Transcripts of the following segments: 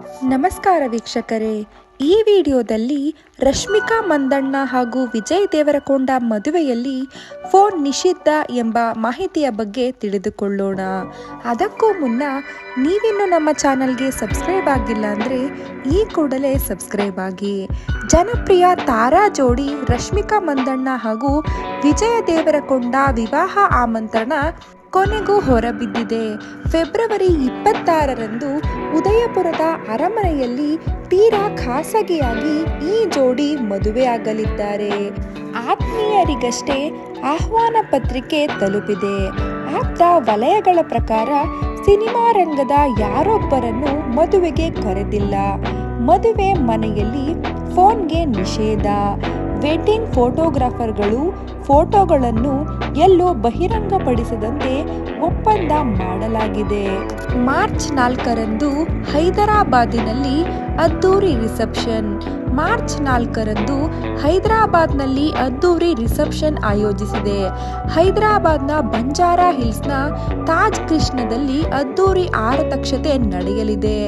ನಮಸ್ಕಾರ ವೀಕ್ಷಕರೇ, ಈ ವಿಡಿಯೋದಲ್ಲಿ ರಶ್ಮಿಕಾ ಮಂದಣ್ಣ ಹಾಗೂ ವಿಜಯ್ ದೇವರಕೊಂಡ ಮದುವೆಯಲ್ಲಿ ಫೋನ್ ನಿಷಿದ್ಧ ಎಂಬ ಮಾಹಿತಿಯ ಬಗ್ಗೆ ತಿಳಿದುಕೊಳ್ಳೋಣ. ಅದಕ್ಕೂ ಮುನ್ನ ನೀವಿನ್ನು ನಮ್ಮ ಚಾನಲ್ಗೆ ಸಬ್ಸ್ಕ್ರೈಬ್ ಆಗಿಲ್ಲ ಅಂದರೆ ಈ ಕೂಡಲೇ ಸಬ್ಸ್ಕ್ರೈಬ್ ಆಗಿ. ಜನಪ್ರಿಯ ತಾರಾ ಜೋಡಿ ರಶ್ಮಿಕಾ ಮಂದಣ್ಣ ಹಾಗೂ ವಿಜಯ ದೇವರಕೊಂಡ ವಿವಾಹ ಆಮಂತ್ರಣ ಕೊನೆಗೂ ಹೊರಬಿದ್ದಿದೆ. ಫೆಬ್ರವರಿ 26ರಂದು ಉದಯಪುರದ ಅರಮನೆಯಲ್ಲಿ ತೀರಾ ಖಾಸಗಿಯಾಗಿ ಈ ಜೋಡಿ ಮದುವೆಯಾಗಲಿದ್ದಾರೆ. ಆತ್ಮೀಯರಿಗಷ್ಟೇ ಆಹ್ವಾನ ಪತ್ರಿಕೆ ತಲುಪಿದೆ. ಆಪ್ತ ವಲಯಗಳ ಪ್ರಕಾರ ಸಿನಿಮಾ ರಂಗದ ಯಾರೊಬ್ಬರನ್ನು ಮದುವೆಗೆ ಕರೆದಿಲ್ಲ. ಮದುವೆ ಮನೆಯಲ್ಲಿ ಫೋನ್ಗೆ ನಿಷೇಧ. ವೆಡ್ಡಿಂಗ್ ಫೋಟೋಗ್ರಾಫರ್ಗಳು ಫೋಟೋಗಳನ್ನು ಎಲ್ಲೂ ಬಹಿರಂಗಪಡಿಸದಂತೆ ಒಪ್ಪಂದ ಮಾಡಲಾಗಿದೆ. ಮಾರ್ಚ್ 4ರಂದು ಹೈದರಾಬಾದಿನಲ್ಲಿ ಅದ್ದೂರಿ ರಿಸೆಪ್ಷನ್. ಮಾರ್ಚ್ 4ರಂದು ಹೈದರಾಬಾದ್ನಲ್ಲಿ ಅದ್ದೂರಿ ರಿಸೆಪ್ಷನ್ ಆಯೋಜಿಸಿದೆ. ಹೈದರಾಬಾದ್ನ ಬಂಜಾರಾ ಹಿಲ್ಸ್ನ ತಾಜ್ ಕೃಷ್ಣದಲ್ಲಿ ಅದ್ದೂರಿ ಆರತಕ್ಷತೆ ನಡೆಯಲಿದೆ.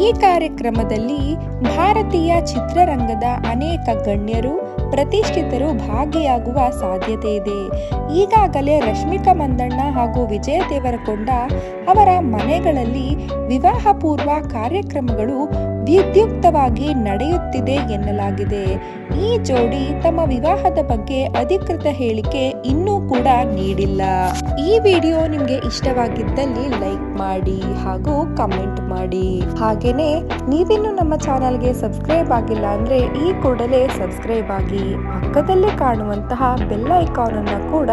ಈ ಕಾರ್ಯಕ್ರಮದಲ್ಲಿ ಭಾರತೀಯ ಚಿತ್ರರಂಗದ ಅನೇಕ ಗಣ್ಯರು ಪ್ರತಿಷ್ಠಿತರು ಭಾಗಿಯಾಗುವ ಸಾಧ್ಯತೆ ಇದೆ. ಈಗಾಗಲೇ ರಶ್ಮಿಕಾ ಮಂದಣ್ಣ ಹಾಗೂ ವಿಜಯ ದೇವರಕೊಂಡ ಅವರ ಮನೆಗಳಲ್ಲಿ ವಿವಾಹ ಪೂರ್ವ ಕಾರ್ಯಕ್ರಮಗಳು ವಿದ್ಯುಕ್ತವಾಗಿ ನಡೆಯುತ್ತಿದೆ ಎನ್ನಲಾಗಿದೆ. ಈ ಜೋಡಿ ತಮ್ಮ ವಿವಾಹದ ಬಗ್ಗೆ ಅಧಿಕೃತ ಹೇಳಿಕೆ ಇನ್ನೂ ಕೂಡ ನೀಡಿಲ್ಲ. ಈ ವಿಡಿಯೋ ನಿಮಗೆ ಇಷ್ಟವಾಗಿದ್ದಲ್ಲಿ ಲೈಕ್ ಮಾಡಿ ಹಾಗೂ ಕಮೆಂಟ್ ಮಾಡಿ. ಹಾಗೇನೆ ನೀವಿನ್ನು ನಮ್ಮ ಚಾನಲ್ಗೆ ಸಬ್ಸ್ಕ್ರೈಬ್ ಆಗಿಲ್ಲ ಅಂದ್ರೆ ಈ ಕೂಡಲೇ ಸಬ್ಸ್ಕ್ರೈಬ್ ಆಗಿ. ಪಕ್ಕದಲ್ಲೇ ಕಾಣುವಂತಹ ಬೆಲ್ ಐಕಾನ್ ಅನ್ನು ಕೂಡ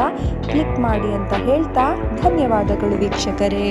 ಕ್ಲಿಕ್ ಮಾಡಿ ಅಂತ ಹೇಳ್ತಾ ಧನ್ಯವಾದಗಳು ವೀಕ್ಷಕರೇ.